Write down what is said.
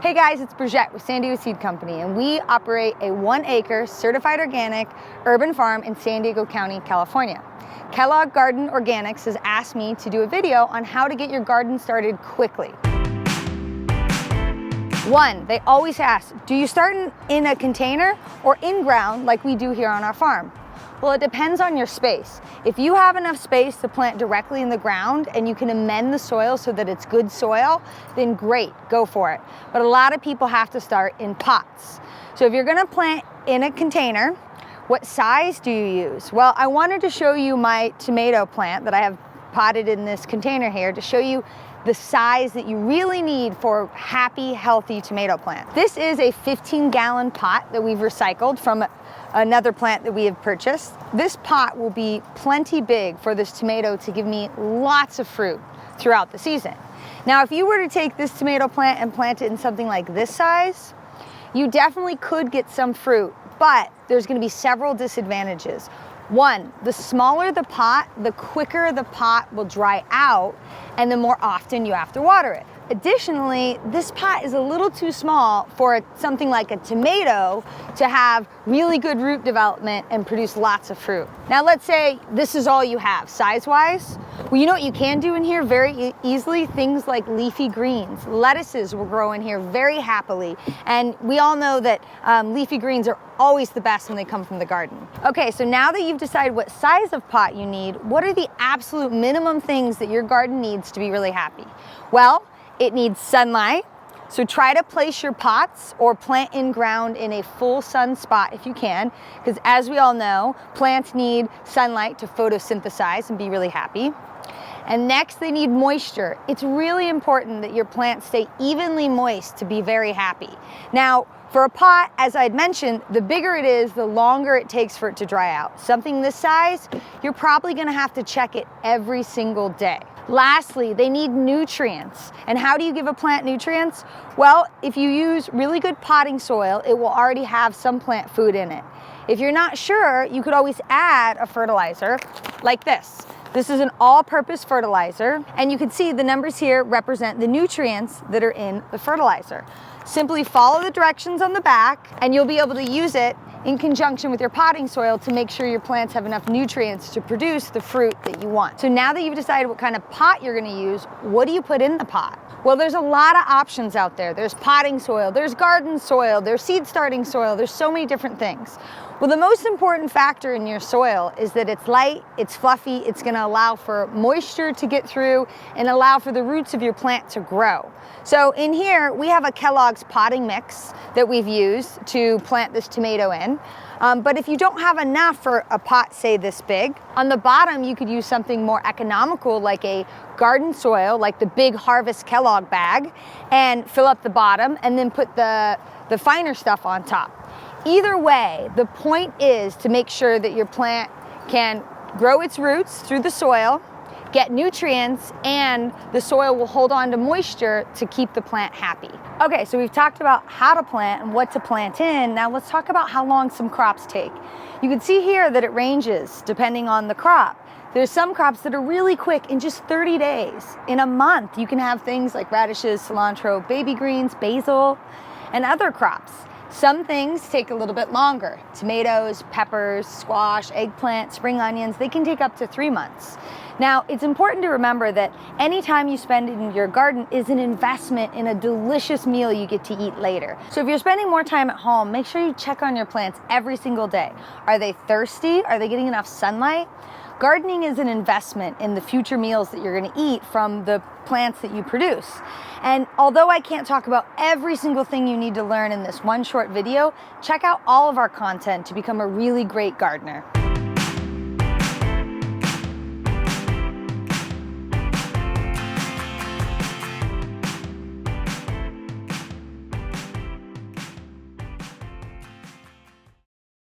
Hey guys, it's Brigitte with San Diego Seed Company, and we operate a 1-acre certified organic urban farm in San Diego County, California. Kellogg Garden Organics has asked me to do a video on how to get your garden started quickly. One, they always ask, do you start in a container or in ground like we do here on our farm? Well, it depends on your space. If you have enough space to plant directly in the ground and you can amend the soil so that it's good soil, then great, go for it. But a lot of people have to start in pots. So if you're gonna plant in a container, what size do you use? Well, I wanted to show you my tomato plant that I have potted in this container here to show you the size that you really need for happy, healthy tomato plant. This is a 15-gallon pot that we've recycled from another plant that we have purchased. This pot will be plenty big for this tomato to give me lots of fruit throughout the season. Now, if you were to take this tomato plant and plant it in something like this size, you definitely could get some fruit, but there's gonna be several disadvantages. One, the smaller the pot, the quicker the pot will dry out and the more often you have to water it. Additionally, this pot is a little too small for something like a tomato to have really good root development and produce lots of fruit. Now let's say this is all you have size-wise. Well, you know what you can do in here very easily? Things like leafy greens. Lettuces will grow in here very happily. And we all know that leafy greens are always the best when they come from the garden. Okay, so now that you've decided what size of pot you need, what are the absolute minimum things that your garden needs to be really happy? Well, it needs sunlight, so try to place your pots or plant in ground in a full sun spot if you can, because as we all know, plants need sunlight to photosynthesize and be really happy. And next, they need moisture. It's really important that your plants stay evenly moist to be very happy. Now, for a pot, as I'd mentioned, the bigger it is, the longer it takes for it to dry out. Something this size, you're probably gonna have to check it every single day. Lastly, they need nutrients. And how do you give a plant nutrients? Well, if you use really good potting soil, it will already have some plant food in it. If you're not sure, you could always add a fertilizer like this. This is an all-purpose fertilizer, and you can see the numbers here represent the nutrients that are in the fertilizer. Simply follow the directions on the back, and you'll be able to use it in conjunction with your potting soil to make sure your plants have enough nutrients to produce the fruit that you want. So now that you've decided what kind of pot you're gonna use, what do you put in the pot? Well, there's a lot of options out there. There's potting soil, there's garden soil, there's seed starting soil, there's so many different things. Well, the most important factor in your soil is that it's light, it's fluffy, it's gonna allow for moisture to get through and allow for the roots of your plant to grow. So in here, we have a Kellogg's potting mix that we've used to plant this tomato in. But if you don't have enough for a pot, say this big, on the bottom you could use something more economical like a garden soil, like the big Harvest Kellogg bag, and fill up the bottom and then put the finer stuff on top. Either way, the point is to make sure that your plant can grow its roots through the soil, get nutrients, and the soil will hold on to moisture to keep the plant happy. Okay, so we've talked about how to plant and what to plant in. Now let's talk about how long some crops take. You can see here that it ranges depending on the crop. There's some crops that are really quick in just 30 days. In a month, you can have things like radishes, cilantro, baby greens, basil, and other crops. Some things take a little bit longer. Tomatoes, peppers, squash, eggplant, spring onions, they can take up to 3 months. Now, it's important to remember that any time you spend in your garden is an investment in a delicious meal you get to eat later. So if you're spending more time at home, make sure you check on your plants every single day. Are they thirsty? Are they getting enough sunlight? Gardening is an investment in the future meals that you're gonna eat from the plants that you produce. And although I can't talk about every single thing you need to learn in this one short video, check out all of our content to become a really great gardener.